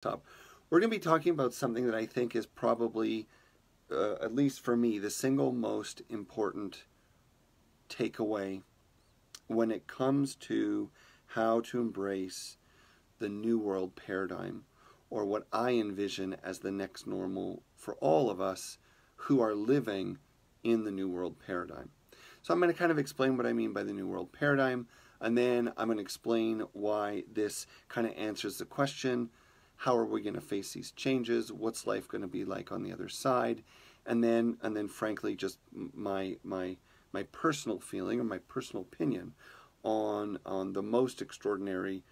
Top. We're going to be talking about something that I think is probably, at least for me, the single most important takeaway when it comes to how to embrace the New World paradigm, or what I envision as the next normal for all of us who are living in the New World paradigm. So I'm going to kind of explain what I mean by the New World paradigm, and then I'm going to explain why this kind of answers the question, how are we going to face these changes? What's life going to be like on the other side? And then frankly, just my personal feeling or my personal opinion on the most extraordinary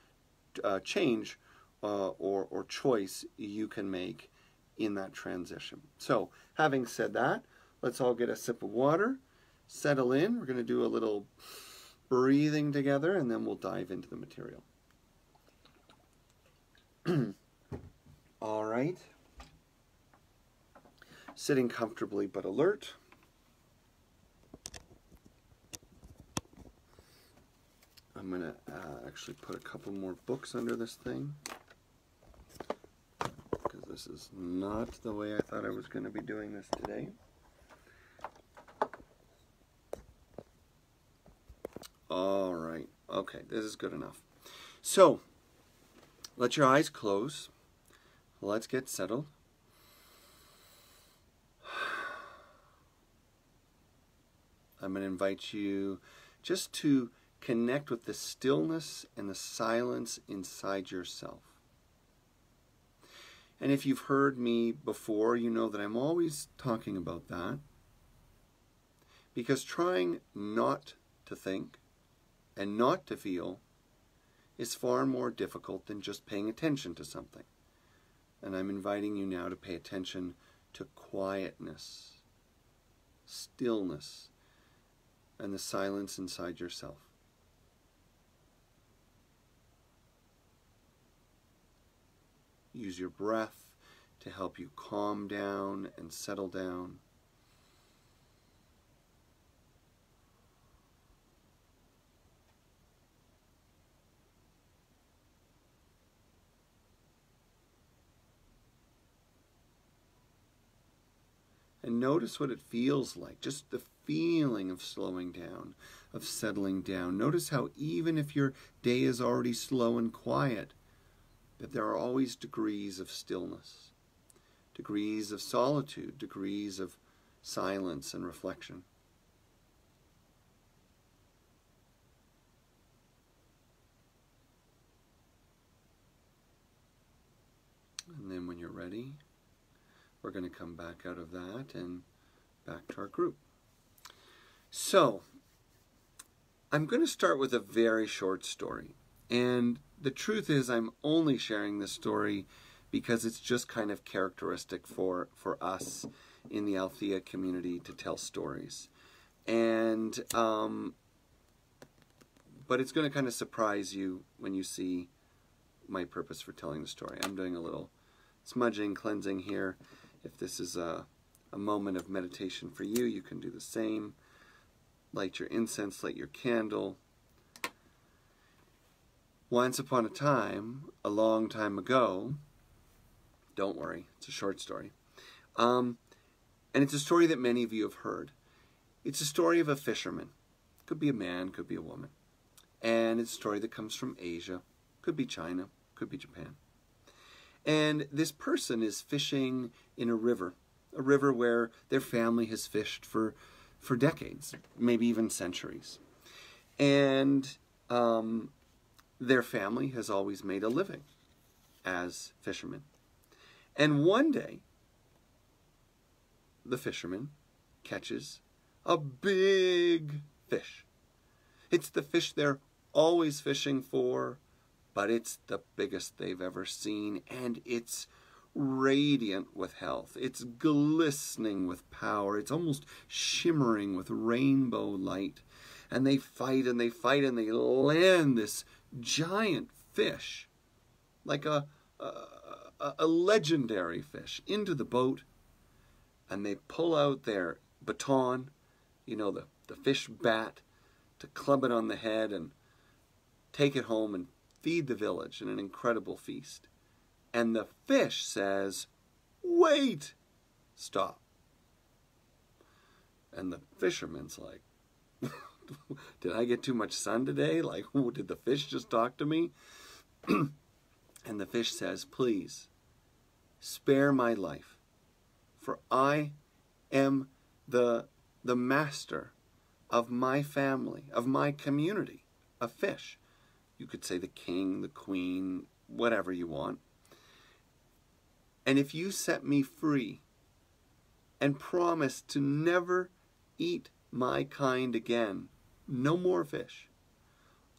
change or choice you can make in that transition. So, having said that, let's all get a sip of water, settle in. We're going to do a little breathing together, and then we'll dive into the material. All right. Sitting comfortably but alert. I'm going to actually put a couple more books under this thing, because this is not the way I thought I was going to be doing this today. All right. Okay, this is good enough. So, let your eyes close. Let's get settled. I'm going to invite you just to connect with the stillness and the silence inside yourself. And if you've heard me before, you know that I'm always talking about that. Because trying not to think and not to feel is far more difficult than just paying attention to something. And I'm inviting you now to pay attention to quietness, stillness, and the silence inside yourself. Use your breath to help you calm down and settle down. And notice what it feels like, just the feeling of slowing down, of settling down. Notice how even if your day is already slow and quiet, that there are always degrees of stillness, degrees of solitude, degrees of silence and reflection. And then when you're ready, we're going to come back out of that and back to our group. So, I'm going to start with a very short story. And the truth is, I'm only sharing this story because it's just kind of characteristic for us in the Althea community to tell stories. And, but it's going to kind of surprise you when you see my purpose for telling the story. I'm doing a little smudging, cleansing here. If this is a moment of meditation for you, you can do the same. Light your incense, light your candle. Once upon a time, a long time ago, don't worry, it's a short story. And it's a story that many of you have heard. It's a story of a fisherman. Could be a man, could be a woman. And it's a story that comes from Asia. Could be China, could be Japan. And this person is fishing in a river where their family has fished for decades, maybe even centuries. And their family has always made a living as fishermen. And one day, the fisherman catches a big fish. It's the fish they're always fishing for, but it's the biggest they've ever seen, and it's radiant with health. It's glistening with power. It's almost shimmering with rainbow light. And they fight and they fight and they land this giant fish, like a legendary fish, into the boat, and they pull out their baton, you know, the fish bat, to club it on the head and take it home and feed the village in an incredible feast. And the fish says, "Wait, stop." And the fisherman's like, did I get too much sun today? Like, did the fish just talk to me? And the fish says, "Please, spare my life, for I am the master of my family, of my community of fish." You could say the king, the queen, whatever you want. "And if you set me free and promise to never eat my kind again, no more fish,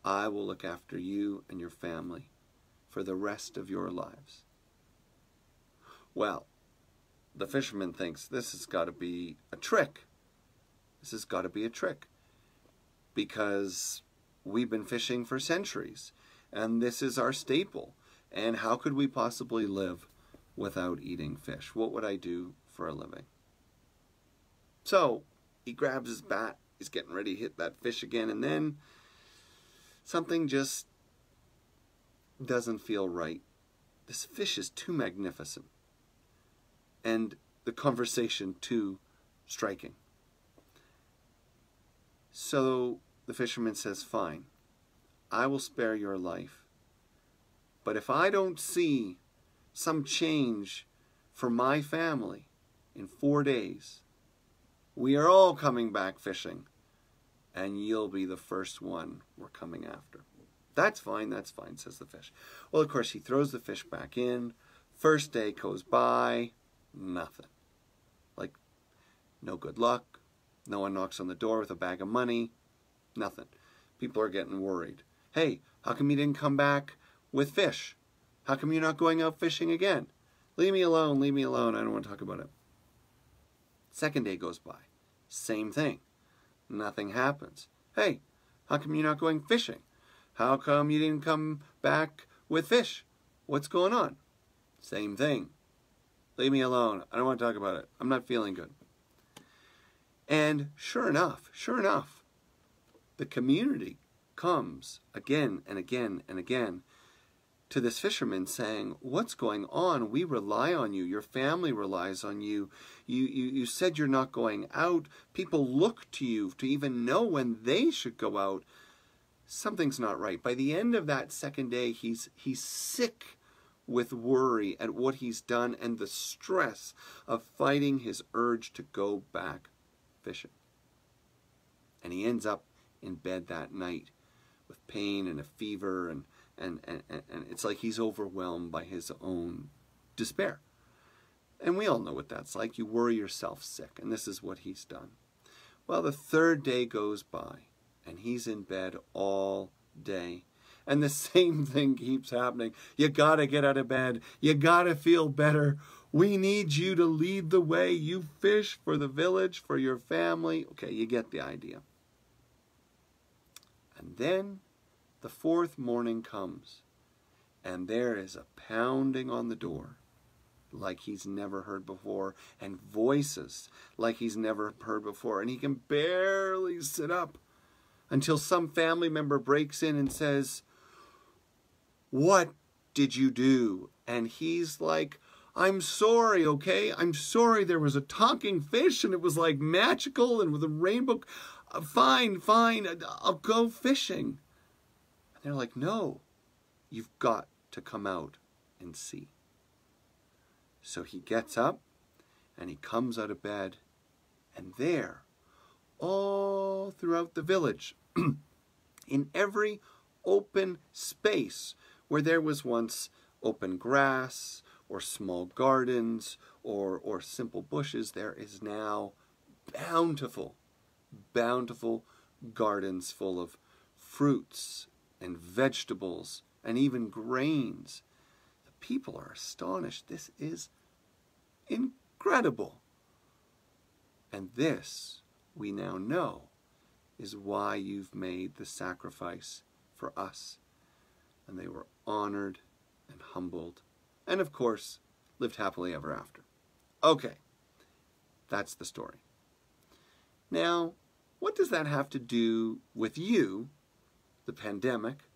I will look after you and your family for the rest of your lives." Well, the fisherman thinks this has got to be a trick. This has got to be a trick, because we've been fishing for centuries, and this is our staple. And how could we possibly live without eating fish? What would I do for a living? So he grabs his bat. He's getting ready to hit that fish again, and then something just doesn't feel right. This fish is too magnificent, and the conversation too striking. So the fisherman says, "Fine, I will spare your life, but if I don't see some change for my family in 4 days, we are all coming back fishing, and you'll be the first one we're coming after." That's fine, says the fish. Well, of course, he throws the fish back in. First day goes by, nothing. Like, no good luck. No one knocks on the door with a bag of money. Nothing. People are getting worried. "Hey, how come you didn't come back with fish? How come you're not going out fishing again? Leave me alone, I don't want to talk about it." Second day goes by. Same thing. Nothing happens. "Hey, how come you're not going fishing? How come you didn't come back with fish? What's going on?" Same thing. "Leave me alone, I don't want to talk about it. I'm not feeling good." And sure enough, the community comes again and again and again to this fisherman saying, "What's going on? We rely on you. Your family relies on you. You said you're not going out. People look to you to even know when they should go out. Something's not right." By the end of that second day, he's sick with worry at what he's done and the stress of fighting his urge to go back fishing. And he ends up in bed that night with pain and a fever, and it's like he's overwhelmed by his own despair. And we all know what that's like. You worry yourself sick, and this is what he's done. Well, the third day goes by, and he's in bed all day. And the same thing keeps happening. You gotta get out of bed. You gotta feel better. We need you to lead the way. You fish for the village, for your family. Okay, you get the idea. And then the fourth morning comes, and there is a pounding on the door like he's never heard before, and voices like he's never heard before, and he can barely sit up until some family member breaks in and says, "What did you do?" And he's like, "I'm sorry, okay? I'm sorry, there was a talking fish, and it was like magical, and with a rainbow. Fine, I'll go fishing." And they're like, "No, you've got to come out and see." So he gets up, and he comes out of bed, and there, all throughout the village, in every open space where there was once open grass or small gardens or simple bushes, there is now bountiful gardens full of fruits and vegetables and even grains. The people are astonished. This is incredible. And this, we now know, is why you've made the sacrifice for us. And they were honored and humbled, and of course, lived happily ever after. Okay, that's the story. Now, what does that have to do with you, the pandemic,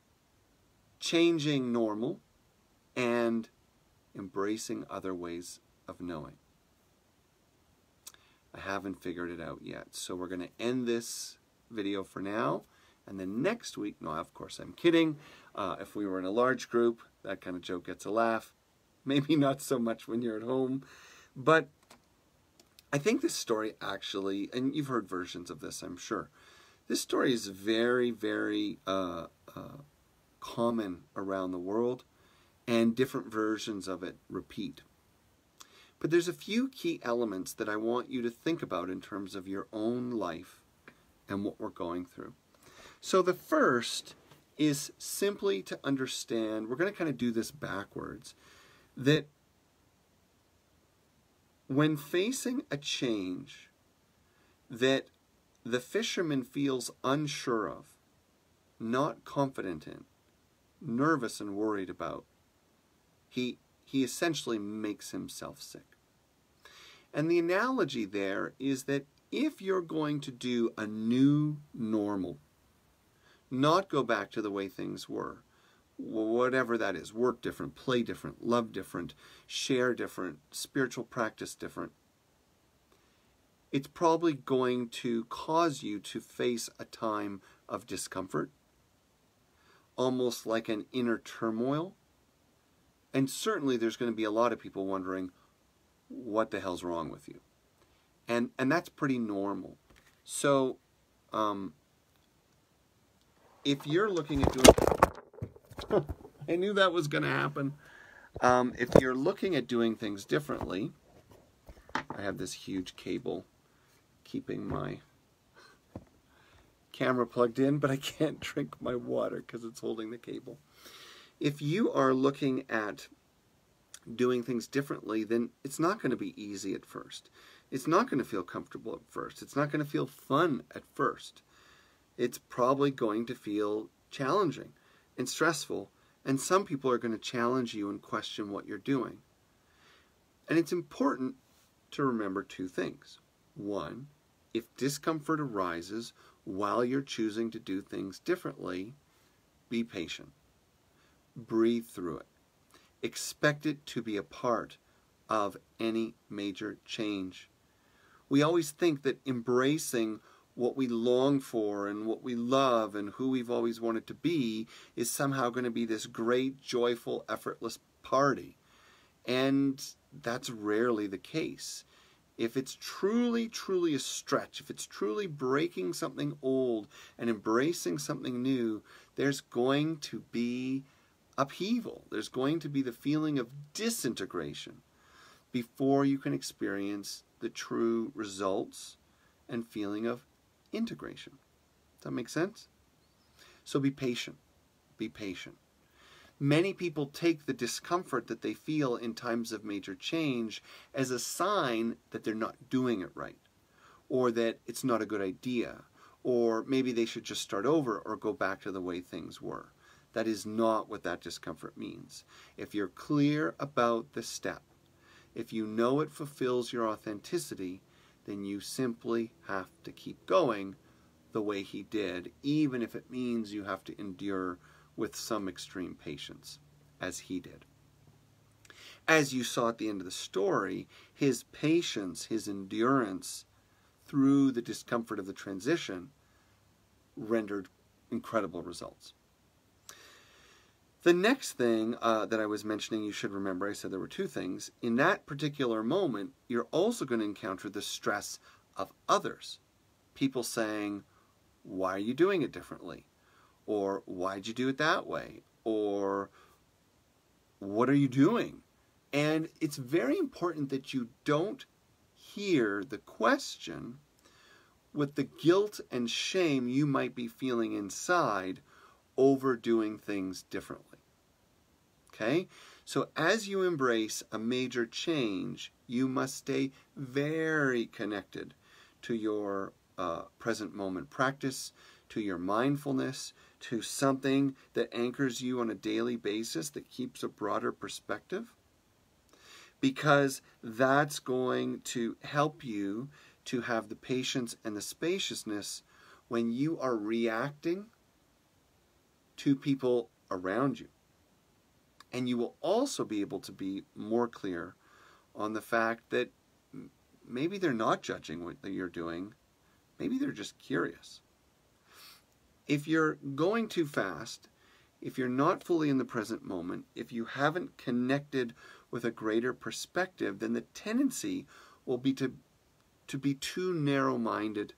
changing normal, and embracing other ways of knowing. I haven't figured it out yet. So we're going to end this video for now. And then next week, no, of course I'm kidding. If we were in a large group, that kind of joke gets a laugh. Maybe not so much when you're at home. But I think this story actually, and you've heard versions of this, I'm sure. This story is very, very common around the world, and different versions of it repeat. But there's a few key elements that I want you to think about in terms of your own life and what we're going through. So the first is simply to understand, we're going to kind of do this backwards, that when facing a change that the fisherman feels unsure of, not confident in, nervous and worried about, he essentially makes himself sick. And the analogy there is that if you're going to do a new normal, not go back to the way things were, whatever that is, work different, play different, love different, share different, spiritual practice different, it's probably going to cause you to face a time of discomfort, almost like an inner turmoil. And certainly there's going to be a lot of people wondering, what the hell's wrong with you? And that's pretty normal. So if you're looking at doing, I knew that was going to happen. If you're looking at doing things differently, I have this huge cable keeping my camera plugged in, but I can't drink my water because it's holding the cable. If you are looking at doing things differently, then it's not going to be easy at first. It's not going to feel comfortable at first. It's not going to feel fun at first. It's probably going to feel challenging and stressful, and some people are going to challenge you and question what you're doing. And it's important to remember two things. One, if discomfort arises while you're choosing to do things differently, be patient. Breathe through it. Expect it to be a part of any major change. We always think that embracing what we long for and what we love and who we've always wanted to be is somehow going to be this great, joyful, effortless party. And that's rarely the case. If it's truly, truly a stretch, if it's truly breaking something old and embracing something new, there's going to be upheaval. There's going to be the feeling of disintegration before you can experience the true results and feeling of integration. Does that make sense? So be patient. Be patient. Many people take the discomfort that they feel in times of major change as a sign that they're not doing it right, or that it's not a good idea, or maybe they should just start over or go back to the way things were. That is not what that discomfort means. If you're clear about the step, if you know it fulfills your authenticity, then you simply have to keep going the way he did, even if it means you have to endure with some extreme patience, as he did. As you saw at the end of the story, his patience, his endurance through the discomfort of the transition rendered incredible results. The next thing that I was mentioning you should remember, I said there were two things. In that particular moment, you're also going to encounter the stress of others. People saying, why are you doing it differently? Or why'd you do it that way? Or what are you doing? And it's very important that you don't hear the question with the guilt and shame you might be feeling inside over doing things differently. Okay? So as you embrace a major change, you must stay very connected to your present moment practice, to your mindfulness, to something that anchors you on a daily basis that keeps a broader perspective, because that's going to help you to have the patience and the spaciousness when you are reacting to people around you. And you will also be able to be more clear on the fact that maybe they're not judging what you're doing. Maybe they're just curious. If you're going too fast, if you're not fully in the present moment, if you haven't connected with a greater perspective, then the tendency will be to be too narrow-minded,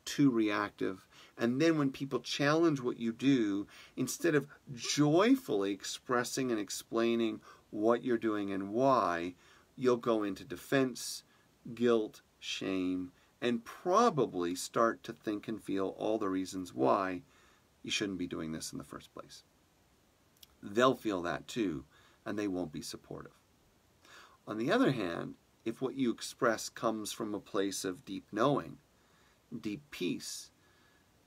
too reactive. And then when people challenge what you do, instead of joyfully expressing and explaining what you're doing and why, you'll go into defense, guilt, shame, and probably start to think and feel all the reasons why you shouldn't be doing this in the first place. They'll feel that too, and they won't be supportive. On the other hand, if what you express comes from a place of deep knowing, deep peace,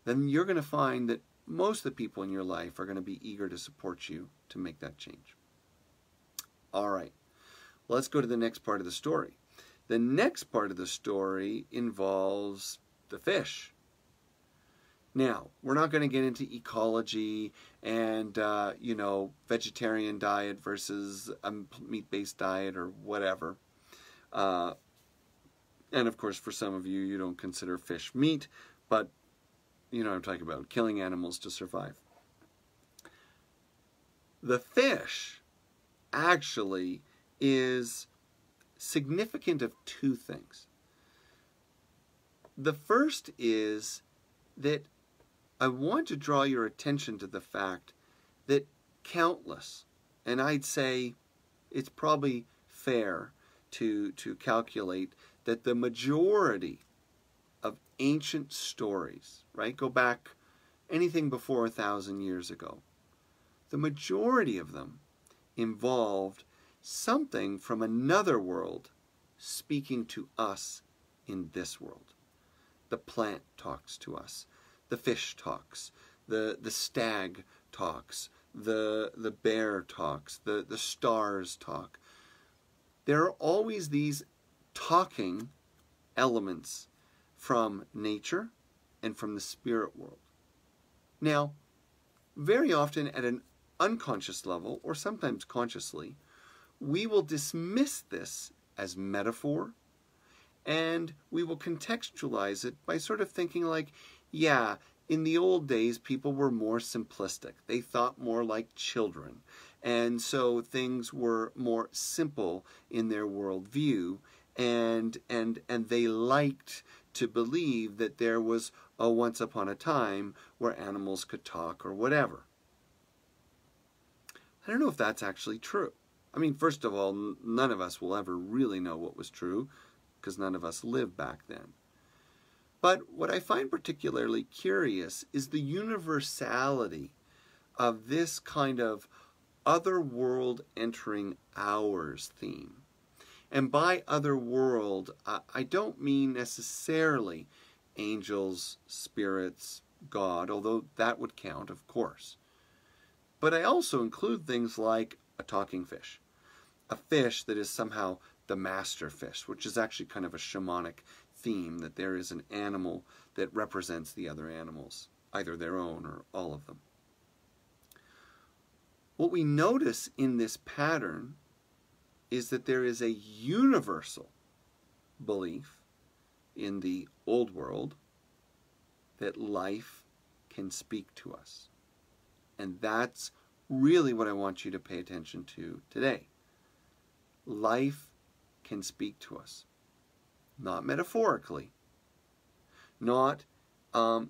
then you're going to find that most of the people in your life are going to be eager to support you to make that change. All right, let's go to the next part of the story. The next part of the story involves the fish. Now, we're not going to get into ecology and, vegetarian diet versus a meat-based diet or whatever. And of course, for some of you, you don't consider fish meat, but you know what I'm talking about, killing animals to survive. The fish actually is significant of two things. The first is that I want to draw your attention to the fact that countless, and I'd say it's probably fair to calculate that the majority of ancient stories, right, go back anything before 1,000 years ago, the majority of them involved something from another world speaking to us in this world. The plant talks to us. The fish talks. The stag talks. The bear talks. The stars talk. There are always these talking elements from nature and from the spirit world. Now, very often at an unconscious level, or sometimes consciously, we will dismiss this as metaphor, and we will contextualize it by sort of thinking like, yeah, in the old days, people were more simplistic. They thought more like children. And so things were more simple in their worldview, and they liked to believe that there was a once upon a time where animals could talk or whatever. I don't know if that's actually true. I mean, first of all, none of us will ever really know what was true, because none of us lived back then. But what I find particularly curious is the universality of this kind of other world entering ours theme. And by other world, I don't mean necessarily angels, spirits, God, although that would count, of course. But I also include things like a talking fish, a fish that is somehow the master fish, which is actually kind of a shamanic theme, that there is an animal that represents the other animals, either their own or all of them. What we notice in this pattern is that there is a universal belief in the old world that life can speak to us. And that's really what I want you to pay attention to today. Life can speak to us. Not metaphorically, not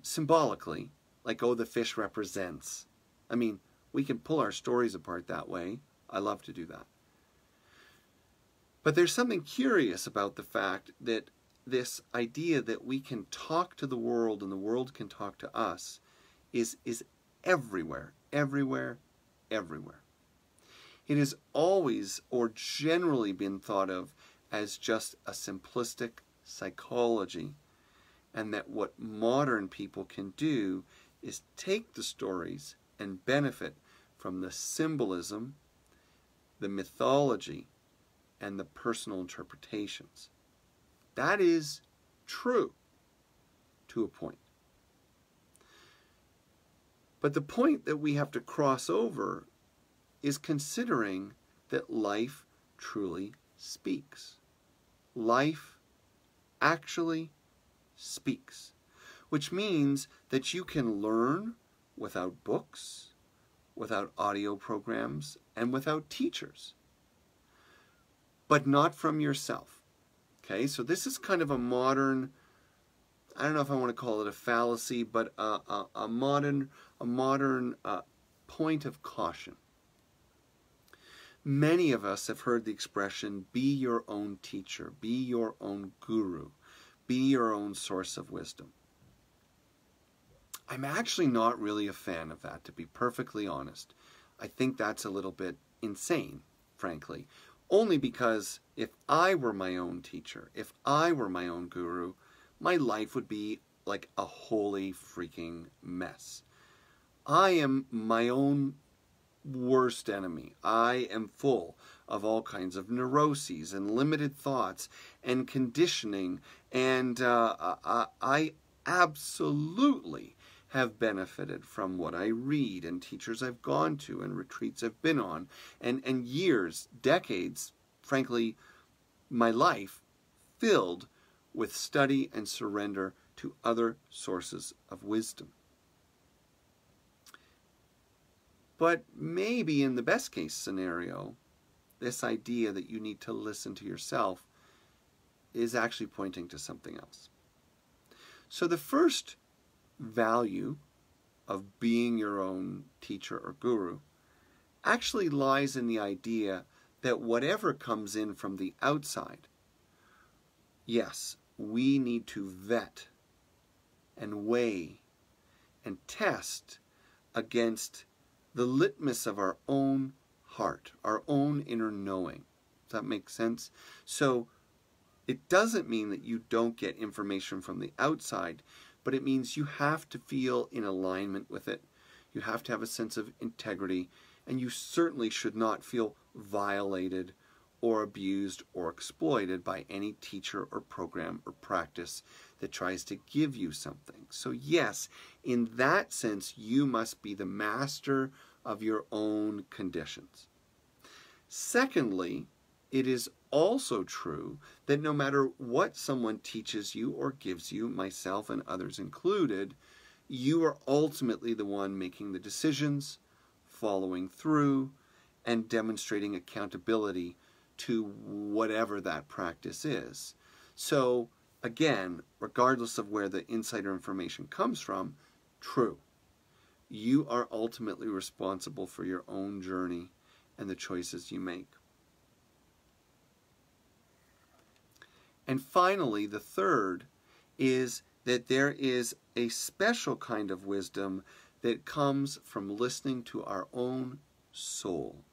symbolically, like, oh, the fish represents. I mean, we can pull our stories apart that way. I love to do that. But there's something curious about the fact that this idea that we can talk to the world and the world can talk to us is everywhere, everywhere, everywhere. It has always or generally been thought of as just a simplistic psychology, and that what modern people can do is take the stories and benefit from the symbolism, the mythology, and the personal interpretations. That is true to a point. But the point that we have to cross over is considering that life truly speaks. Life actually speaks, which means that you can learn without books, without audio programs, and without teachers, but not from yourself. Okay, so this is kind of a modern, I don't know if I want to call it a fallacy, but a modern point of caution. Many of us have heard the expression, be your own teacher, be your own guru, be your own source of wisdom. I'm actually not really a fan of that, to be perfectly honest. I think that's a little bit insane, frankly. Only because if I were my own teacher, if I were my own guru, my life would be like a holy freaking mess. I am my own worst enemy. I am full of all kinds of neuroses and limited thoughts and conditioning, and I absolutely have benefited from what I read and teachers I've gone to and retreats I've been on, and years, decades, frankly, my life filled with study and surrender to other sources of wisdom. But maybe in the best case scenario, this idea that you need to listen to yourself is actually pointing to something else. So the first value of being your own teacher or guru actually lies in the idea that whatever comes in from the outside, yes, we need to vet and weigh and test against the litmus of our own heart, our own inner knowing. Does that make sense? So it doesn't mean that you don't get information from the outside, but it means you have to feel in alignment with it. You have to have a sense of integrity, and you certainly should not feel violated or abused or exploited by any teacher or program or practice that tries to give you something. So yes, in that sense, you must be the master of your own conditions. Secondly, it is also true that no matter what someone teaches you or gives you, myself and others included, you are ultimately the one making the decisions, following through, and demonstrating accountability to whatever that practice is. So again, regardless of where the insider information comes from, true. You are ultimately responsible for your own journey and the choices you make. And finally, the third is that there is a special kind of wisdom that comes from listening to our own soul.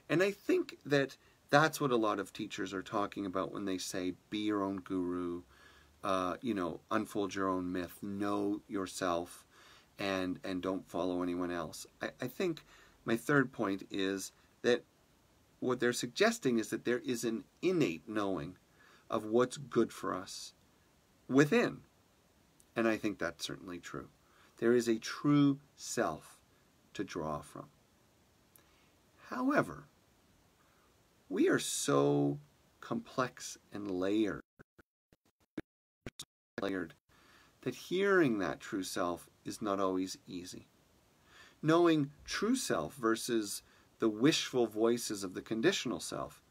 And I think that that's what a lot of teachers are talking about when they say, be your own guru, unfold your own myth, know yourself, and don't follow anyone else. I think my third point is that what they're suggesting is that there is an innate knowing of what's good for us within. And I think that's certainly true. There is a true self to draw from. However, we are so complex and layered that hearing that true self is not always easy. Knowing true self versus the wishful voices of the conditional self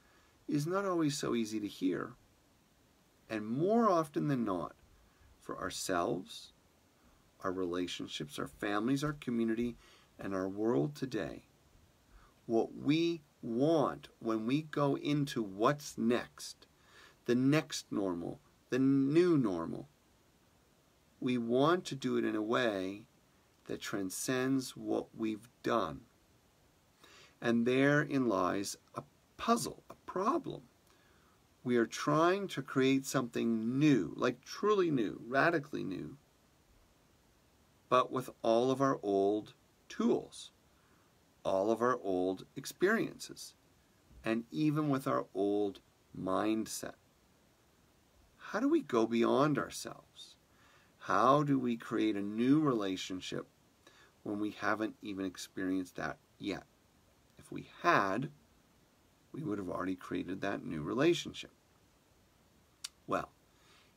is not always so easy to hear. And more often than not, for ourselves, our relationships, our families, our community, and our world today, what we want when we go into what's next, the next normal, the new normal, we want to do it in a way that transcends what we've done. And therein lies a puzzle, a problem. We are trying to create something new, like truly new, radically new, but with all of our old tools, all of our old experiences, and even with our old mindset. How do we go beyond ourselves? How do we create a new relationship when we haven't even experienced that yet, if If we had, we would have already created that new relationship. Well,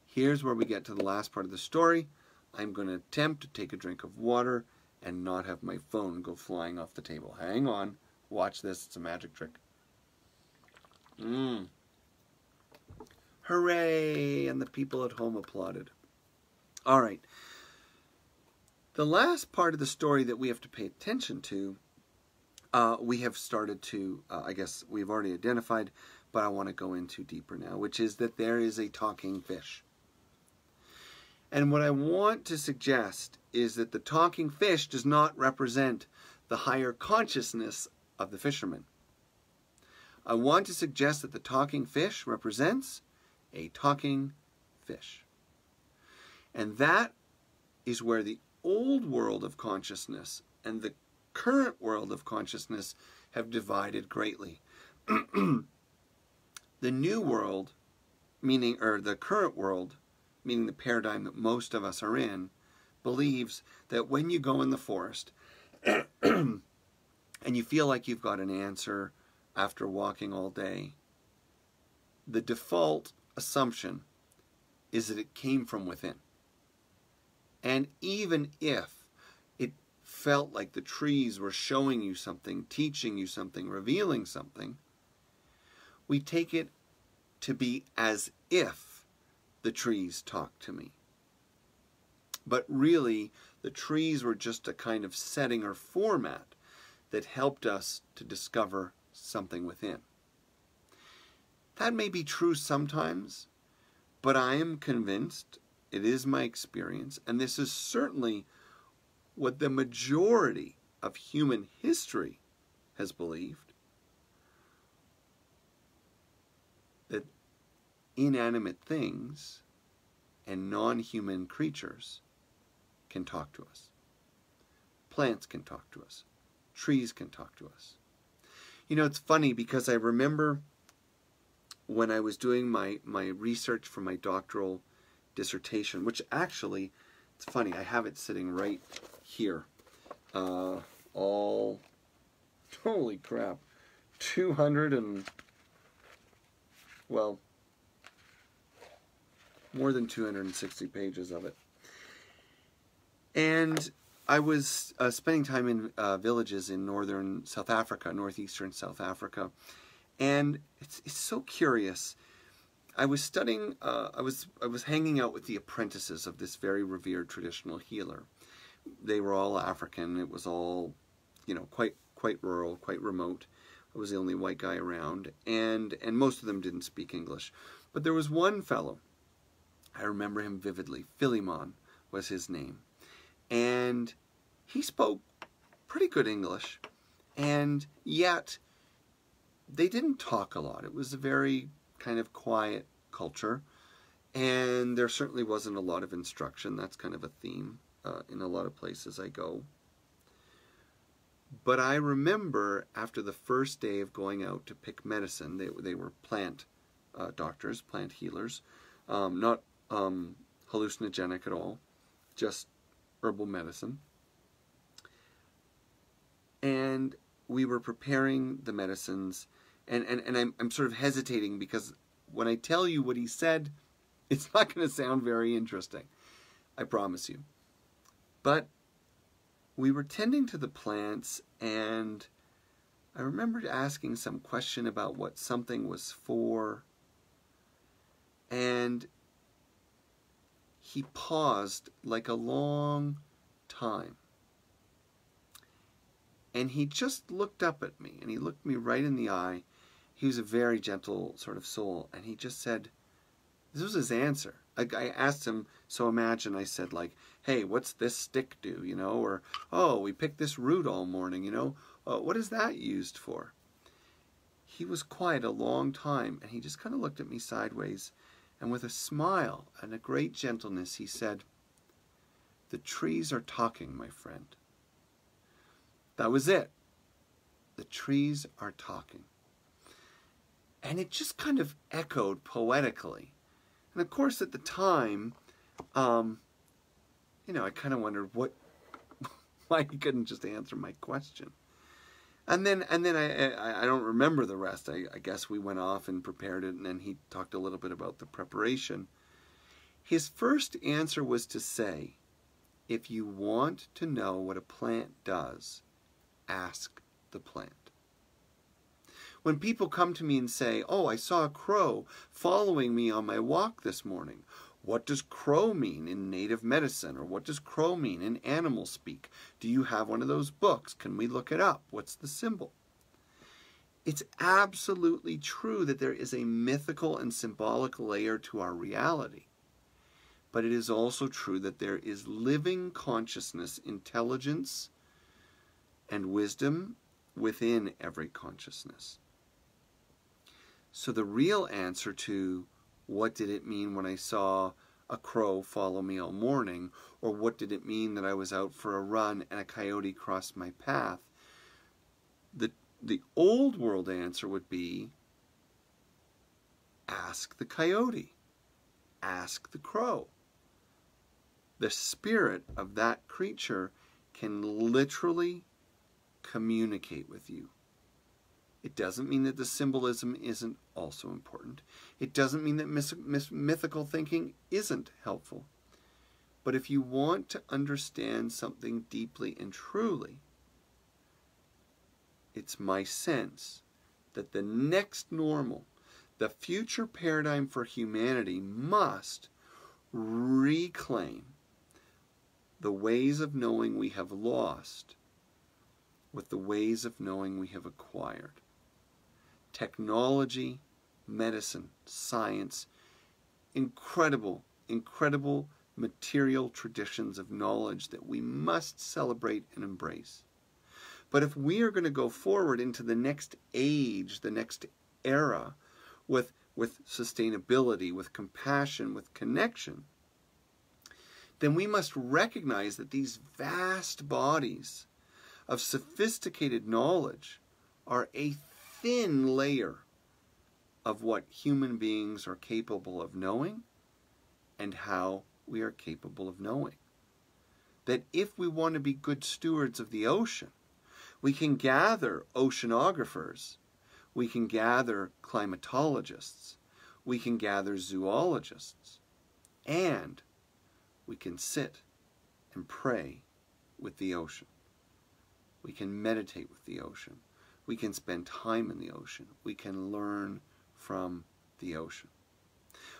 here's where we get to the last part of the story. I'm going to attempt to take a drink of water and not have my phone go flying off the table. Hang on. Watch this. It's a magic trick. Hooray! And the people at home applauded. All right. The last part of the story that we have to pay attention to, we have started to, I guess we've already identified, but I want to go into deeper now, which is that there is a talking fish. And what I want to suggest is that the talking fish does not represent the higher consciousness of the fisherman. I want to suggest that the talking fish represents a talking fish. And that is where the old world of consciousness and the current world of consciousness have divided greatly. The new world, the current world, meaning the paradigm that most of us are in, believes that when you go in the forest and you feel like you've got an answer after walking all day, the default assumption is that it came from within. And even if it felt like the trees were showing you something, teaching you something, revealing something, we take it to be as if the trees talked to me. But really, the trees were just a kind of setting or format that helped us to discover something within. That may be true sometimes, but I am convinced, it is my experience, and this is certainly what the majority of human history has believed, that inanimate things and non-human creatures can talk to us. Plants can talk to us. Trees can talk to us. You know, it's funny because I remember when I was doing my research for my doctoral dissertation, which actually, it's funny, I have it sitting right here. Holy crap, 200 and, well, more than 260 pages of it. And I was spending time in villages in northern South Africa, northeastern South Africa, and it's so curious. I was studying, I was hanging out with the apprentices of this very revered traditional healer. They were all African. It was all, you know, quite rural, quite remote. I was the only white guy around, and most of them didn't speak English. But there was one fellow, I remember him vividly. Philemon was his name. And he spoke pretty good English, and yet they didn't talk a lot. It was a very kind of quiet culture, and there certainly wasn't a lot of instruction. That's kind of a theme in a lot of places I go. But I remember after the first day of going out to pick medicine, they were plant doctors, plant healers, not hallucinogenic at all, just herbal medicine. And we were preparing the medicines, and I'm sort of hesitating because when I tell you what he said, it's not going to sound very interesting, I promise you. But we were tending to the plants, and I remembered asking some question about what something was for, and he paused like a long time. And he just looked up at me, and he looked me right in the eye. He was a very gentle sort of soul, and he just said, this was his answer. I asked him, so imagine I said like, hey, what's this stick do, you know, or, oh, we picked this root all morning, you know, what is that used for? He was quiet a long time, and he just kind of looked at me sideways, and with a smile and a great gentleness, he said, the trees are talking, my friend. That was it. The trees are talking. And it just kind of echoed poetically. And of course, at the time, you know, I kind of wondered why he couldn't just answer my question. And then I don't remember the rest. I guess we went off and prepared it, and then he talked a little bit about the preparation. His first answer was to say, if you want to know what a plant does, ask the plant. When people come to me and say, oh, I saw a crow following me on my walk this morning, what does crow mean in native medicine? Or what does crow mean in animal speak? Do you have one of those books? Can we look it up? What's the symbol? It's absolutely true that there is a mythical and symbolic layer to our reality. But it is also true that there is living consciousness, intelligence, and wisdom within every consciousness. So the real answer to what did it mean when I saw a crow follow me all morning, or what did it mean that I was out for a run and a coyote crossed my path, the old world answer would be, ask the coyote, ask the crow. The spirit of that creature can literally communicate with you. It doesn't mean that the symbolism isn't also important. It doesn't mean that mythical thinking isn't helpful. But if you want to understand something deeply and truly, it's my sense that the next normal, the future paradigm for humanity, must reclaim the ways of knowing we have lost with the ways of knowing we have acquired. Technology, medicine, science, incredible material traditions of knowledge that we must celebrate and embrace. But if we are going to go forward into the next age, the next era, with sustainability, with compassion, with connection, then we must recognize that these vast bodies of sophisticated knowledge are a thin layer of what human beings are capable of knowing and how we are capable of knowing. That if we want to be good stewards of the ocean, we can gather oceanographers, we can gather climatologists, we can gather zoologists, and we can sit and pray with the ocean. We can meditate with the ocean. We can spend time in the ocean. We can learn from the ocean.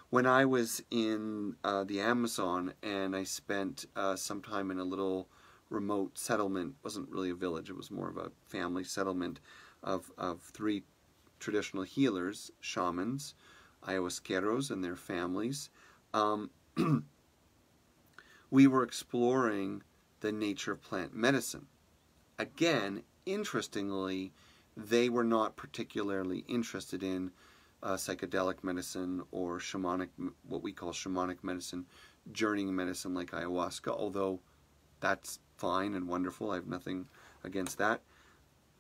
When I was in the Amazon and I spent some time in a little remote settlement, it wasn't really a village, it was more of a family settlement of 3 traditional healers, shamans, ayahuasqueros and their families. We were exploring the nature of plant medicine. Again, interestingly, they were not particularly interested in psychedelic medicine or shamanic, what we call shamanic medicine, journeying medicine like ayahuasca, although that's fine and wonderful. I have nothing against that.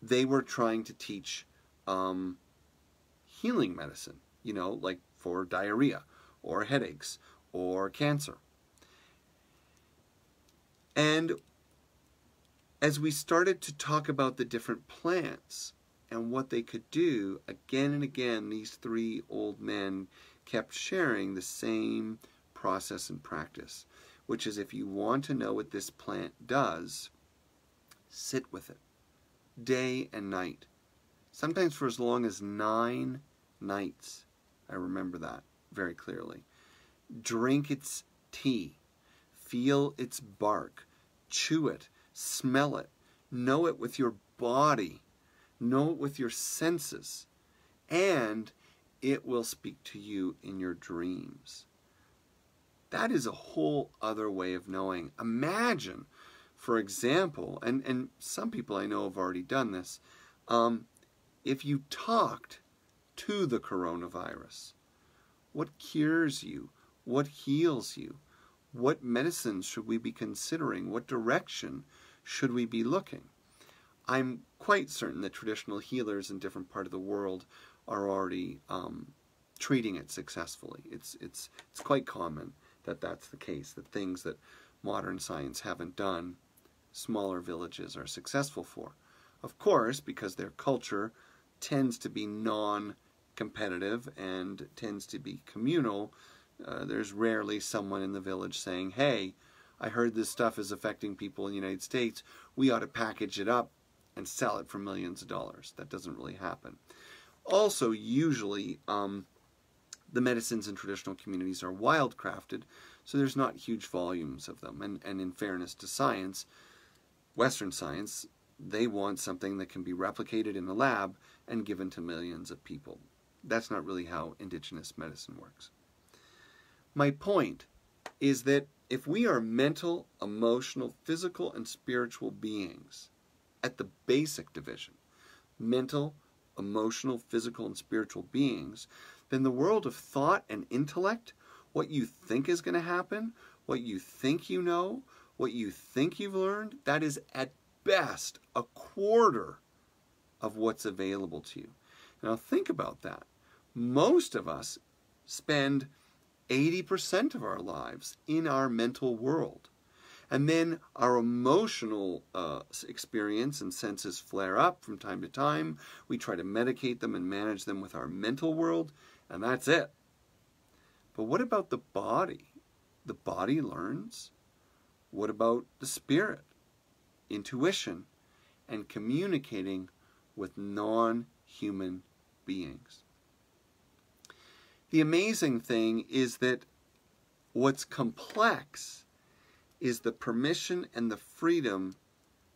They were trying to teach healing medicine, you know, like for diarrhea or headaches or cancer. And as we started to talk about the different plants and what they could do, again and again, these 3 old men kept sharing the same process and practice, which is if you want to know what this plant does, sit with it day and night, sometimes for as long as 9 nights. I remember that very clearly. Drink its tea, feel its bark, chew it, smell it, know it with your body, know it with your senses, and it will speak to you in your dreams. That is a whole other way of knowing. Imagine, for example, and some people I know have already done this, if you talked to the coronavirus, what cures you? What heals you? What medicines should we be considering? What direction should we be looking? I'm quite certain that traditional healers in different parts of the world are already treating it successfully. It's quite common that that's the case, that things that modern science haven't done, smaller villages are successful for. Of course, because their culture tends to be non-competitive and tends to be communal, there's rarely someone in the village saying, hey, I heard this stuff is affecting people in the United States. We ought to package it up and sell it for millions of dollars. That doesn't really happen. Also, usually, the medicines in traditional communities are wildcrafted, so there's not huge volumes of them. And in fairness to science, Western science, they want something that can be replicated in a lab and given to millions of people. That's not really how indigenous medicine works. My point is that if we are mental, emotional, physical, and spiritual beings at the basic division, mental, emotional, physical, and spiritual beings, then the world of thought and intellect, what you think is going to happen, what you think you know, what you think you've learned, that is at best a quarter of what's available to you. Now think about that. Most of us spend 80% of our lives in our mental world. And then our emotional experience and senses flare up from time to time. We try to medicate them and manage them with our mental world, and that's it. But what about the body? The body learns. What about the spirit? Intuition and communicating with non-human beings. The amazing thing is that what's complex is the permission and the freedom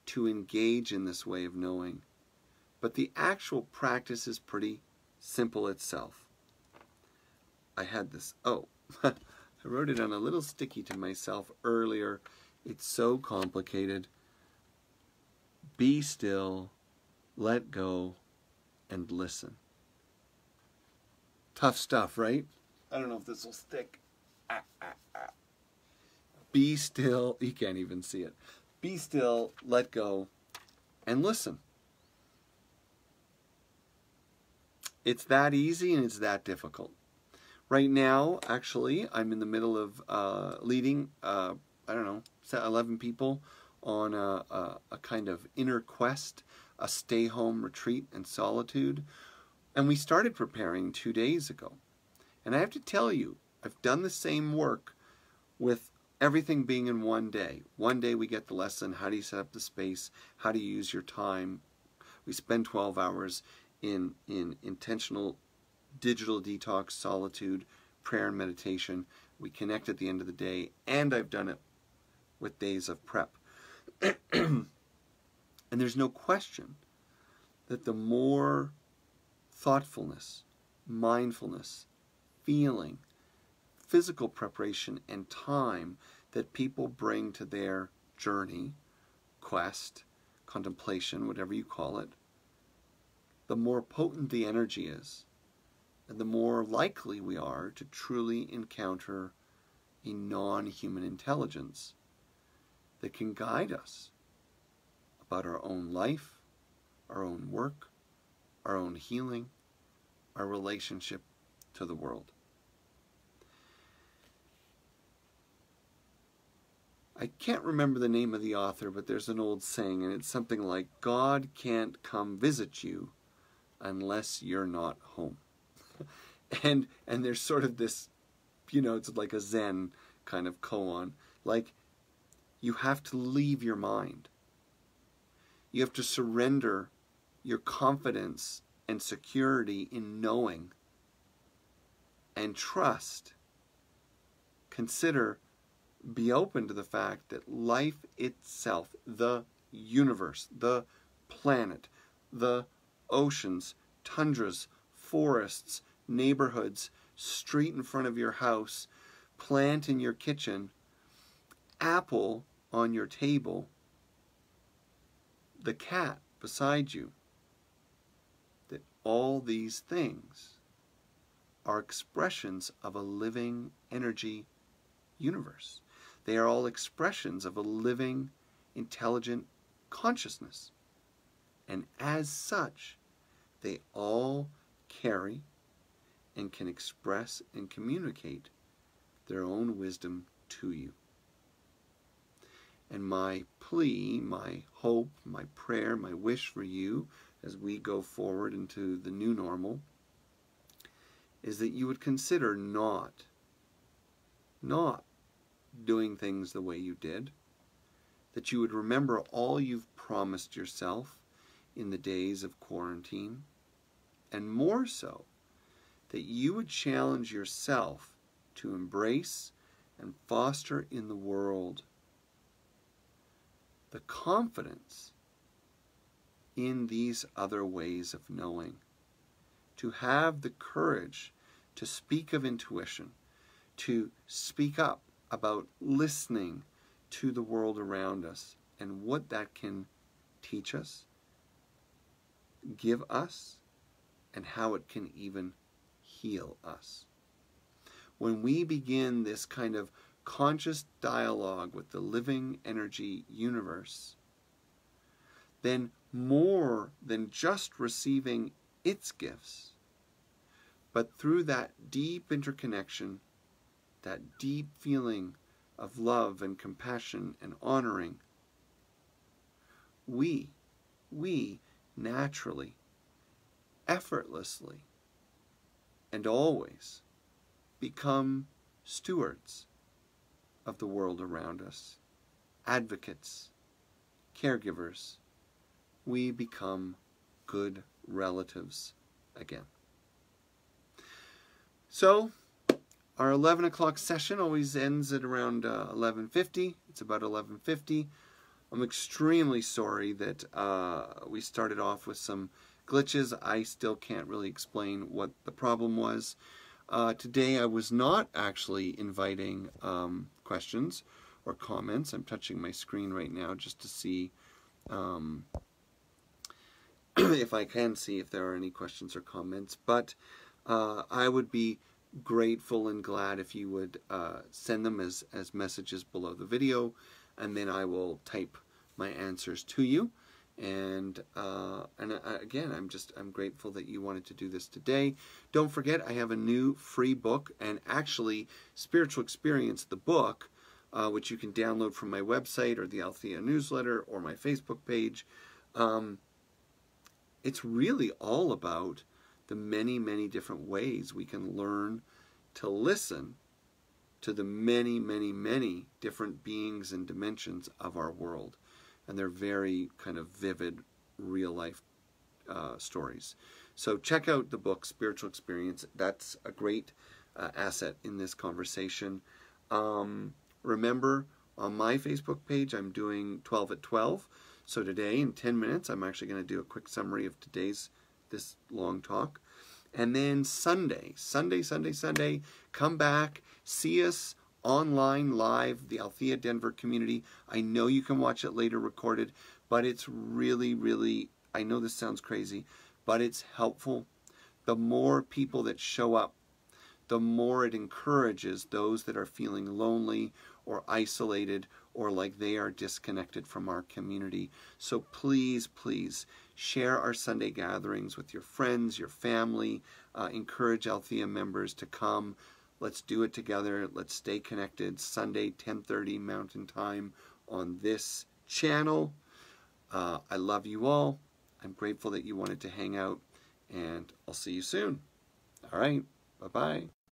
to engage in this way of knowing. But the actual practice is pretty simple itself. I had this, I wrote it on a little sticky to myself earlier. It's so complicated. Be still, let go, and listen. Tough stuff, right? I don't know if this will stick. Be still. You can't even see it. Be still, let go, and listen. It's that easy and it's that difficult. Right now, actually, I'm in the middle of leading, 11 people on a kind of inner quest, a stay-home retreat in solitude. And we started preparing 2 days ago. And I have to tell you, I've done the same work with everything being in one day. One day we get the lesson, how do you set up the space, how do you use your time. We spend 12 hours in intentional digital detox, solitude, prayer and meditation. We connect at the end of the day, and I've done it with days of prep. And there's no question that the more thoughtfulness, mindfulness, feeling, physical preparation, and time that people bring to their journey, quest, contemplation, whatever you call it, the more potent the energy is, and the more likely we are to truly encounter a non-human intelligence that can guide us about our own life, our own work, our own healing, our relationship to the world. I can't remember the name of the author, but there's an old saying, and it's something like, God can't come visit you unless you're not home. and there's sort of this, it's like a Zen kind of koan. Like, you have to leave your mind. You have to surrender your confidence and security in knowing and trust. Consider, be open to the fact that life itself, the universe, the planet, the oceans, tundras, forests, neighborhoods, street in front of your house, plant in your kitchen, apple on your table, the cat beside you, that all these things are expressions of a living energy universe. They are all expressions of a living, intelligent consciousness. And as such, they all carry and can express and communicate their own wisdom to you. And my plea, my hope, my prayer, my wish for you as we go forward into the new normal is that you would consider not doing things the way you did, that you would remember all you've promised yourself in the days of quarantine, and more so, that you would challenge yourself to embrace and foster in the world the confidence in these other ways of knowing, to have the courage to speak of intuition, to speak up about listening to the world around us and what that can teach us, give us, and how it can even heal us. When we begin this kind of conscious dialogue with the living energy universe, then more than just receiving its gifts, but through that deep interconnection, that deep feeling of love and compassion and honoring, we naturally, effortlessly, and always become stewards of the world around us, advocates, caregivers. We become good relatives again. So, our 11 o'clock session always ends at around 11:50. It's about 11:50. I'm extremely sorry that we started off with some glitches. I still can't really explain what the problem was. Today I was not actually inviting questions or comments. I'm touching my screen right now just to see if I can see if there are any questions or comments. But I would be grateful and glad if you would send them as messages below the video, and then I will type my answers to you. And again, I'm grateful that you wanted to do this today. Don't forget, I have a new free book, and actually Spiritual Experience, the book, which you can download from my website or the Althea newsletter or my Facebook page. It's really all about the many, many different ways we can learn to listen to the many, many, many different beings and dimensions of our world. And they're very kind of vivid, real-life stories. So check out the book, Spiritual Experience. That's a great asset in this conversation. Remember, on my Facebook page, I'm doing 12 at 12. So today, in 10 minutes, I'm actually going to do a quick summary of this long talk. And then Sunday, come back, see us online, live, the Althea Denver community. I know you can watch it later recorded, but it's really, really, I know this sounds crazy, but it's helpful. The more people that show up, the more it encourages those that are feeling lonely or isolated or like they are disconnected from our community. So please, please share our Sunday gatherings with your friends, your family. Encourage Althea members to come. Let's do it together. Let's stay connected. Sunday, 10:30 Mountain Time on this channel. I love you all. I'm grateful that you wanted to hang out, and I'll see you soon. All right. Bye-bye.